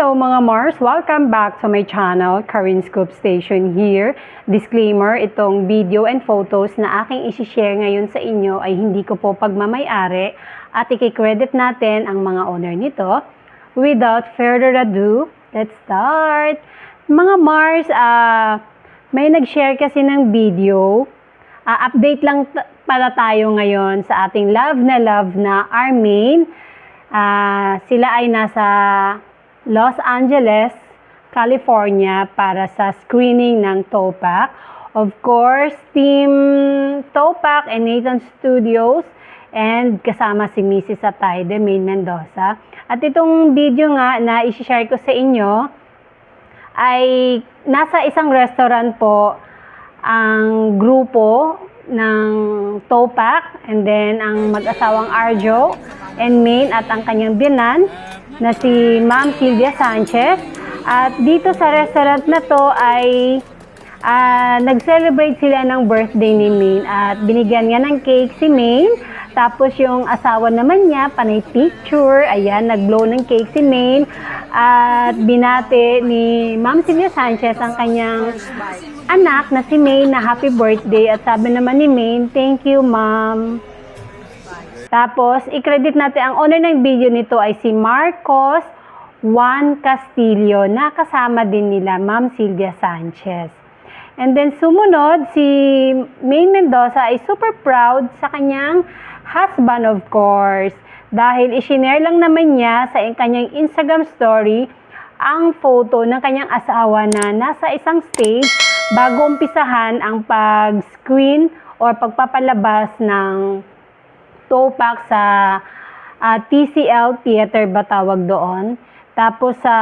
Hello mga Mars! Welcome back to my channel, Karin Scoop Station here. Disclaimer, itong video and photos na aking isi-share ngayon sa inyo ay hindi ko po pagmamay-ari at i-credit natin ang mga owner nito. Without further ado, let's start! Mga Mars, may nag-share kasi ng video. Update lang pala tayo ngayon sa ating love na Armaine. Sila ay nasa Los Angeles, California para sa screening ng TOPAC. Of course, Team TOPAC and Nathan Studios and kasama si Mrs. Ataide, Maine Mendoza. At itong video nga na i-share ko sa inyo ay nasa isang restaurant po ang grupo ng TOPAC and then ang mag-asawang Arjo and Maine at ang kanyang binan na si Ma'am Sylvia Sanchez. At dito sa restaurant na to ay nag-celebrate sila ng birthday ni Maine at binigyan niya ng cake si Maine. Tapos yung asawa naman niya, panay picture, ayan, nag-blow ng cake si Maine. At binate ni Ma'am Sylvia Sanchez ang kanyang anak na si Maine na happy birthday. At sabi naman ni Maine, thank you ma'am. Tapos, i-credit natin, ang owner ng video nito ay si Marcos Juan Castillo, na kasama din nila Ma'am Sylvia Sanchez. And then, sumunod, si Maine Mendoza ay super proud sa kanyang husband, of course. Dahil i-share lang naman niya sa kanyang Instagram story ang photo ng kanyang asawa na nasa isang stage bago umpisahan ang pag-screen or pagpapalabas ng TOPAC sa TCL Theater ba tawag doon. Tapos sa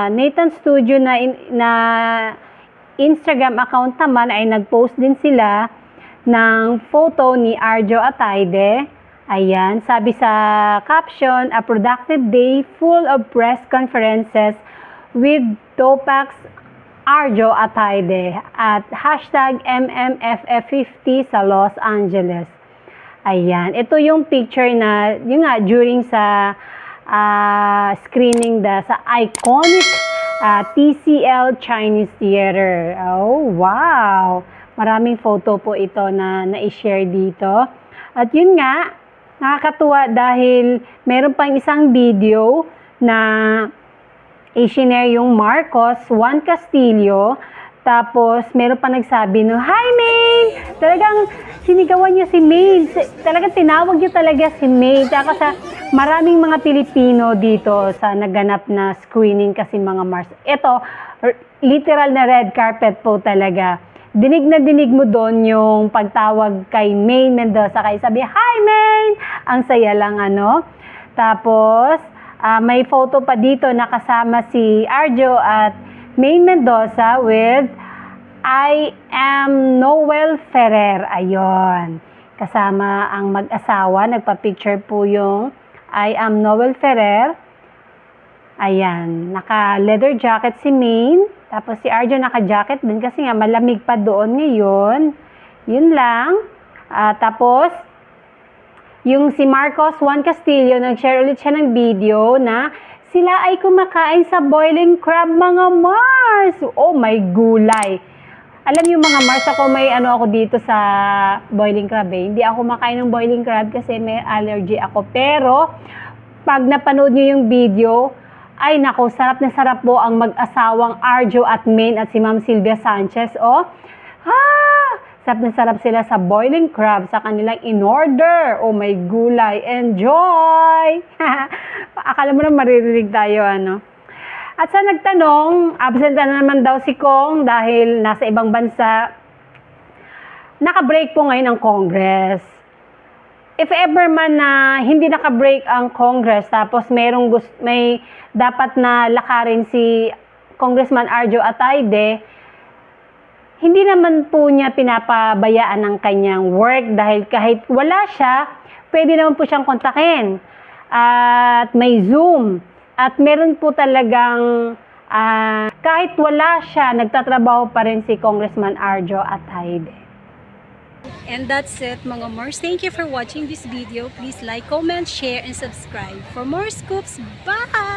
Nathan Studio na Instagram account naman ay nag-post din sila ng photo ni Arjo Ataide. Ayan, sabi sa caption, a productive day full of press conferences with TOPAC's Arjo Ataide at hashtag MMFF50 sa Los Angeles. Ayan, ito yung picture na, yun nga, during sa screening sa iconic TCL Chinese Theater. Oh, wow! Maraming photo po ito na na-share dito. At yun nga, nakakatuwa dahil meron pang isang video na i-share yung Marcos Juan Castillo. Tapos, meron pa nagsabi, no, hi, Maine! Talagang sinigawan niya si Maine. Talagang tinawag niya talaga si Maine. Tapos, maraming mga Pilipino dito sa naganap na screening kasi mga Mars. Ito, literal na red carpet po talaga. Dinig na dinig mo doon yung pagtawag kay Maine Mendoza. Kaya sabi, hi, Maine! Ang saya lang, ano. Tapos, may photo pa dito na kasama si Arjo at Maine Mendoza with I am Noel Ferrer. Ayon. Kasama ang mag-asawa. Nagpa-picture po yung I am Noel Ferrer. Ayan. Naka-leather jacket si Maine. Tapos si Arjo naka-jacket din kasi nga malamig pa doon ngayon. Yun lang. Tapos, yung si Marcos Juan Castillo, nag-share ulit siya ng video na sila ay kumakain sa boiling crab, mga Mars. Oh my gulay. Alam niyo mga Mars, ako may ako dito sa boiling crab eh. Hindi ako makain ng boiling crab kasi may allergy ako. Pero, pag napanood niyo yung video, ay nako, sarap na sarap po ang mag-asawang Arjo at Maine at si Ma'am Sylvia Sanchez. Oh, sarap na sarap sila sa boiling crab sa kanilang in-order. Oh my gulay. Enjoy! Akala mo na maririnig tayo, ano. At sa nagtanong, absent na naman daw si Kong dahil nasa ibang bansa. Naka-break po ngayon ang Congress. If ever man na hindi naka-break ang Congress, tapos may dapat na lakarin si Congressman Arjo Ataide, hindi naman po niya pinapabayaan ang kanyang work dahil kahit wala siya, pwede naman po siyang kontakin. At may Zoom. At meron po talagang kahit wala siya, nagtatrabaho pa rin si Congressman Arjo Ataide. And that's it mga Mars. Thank you for watching this video. Please like, comment, share, and subscribe for more scoops. Bye!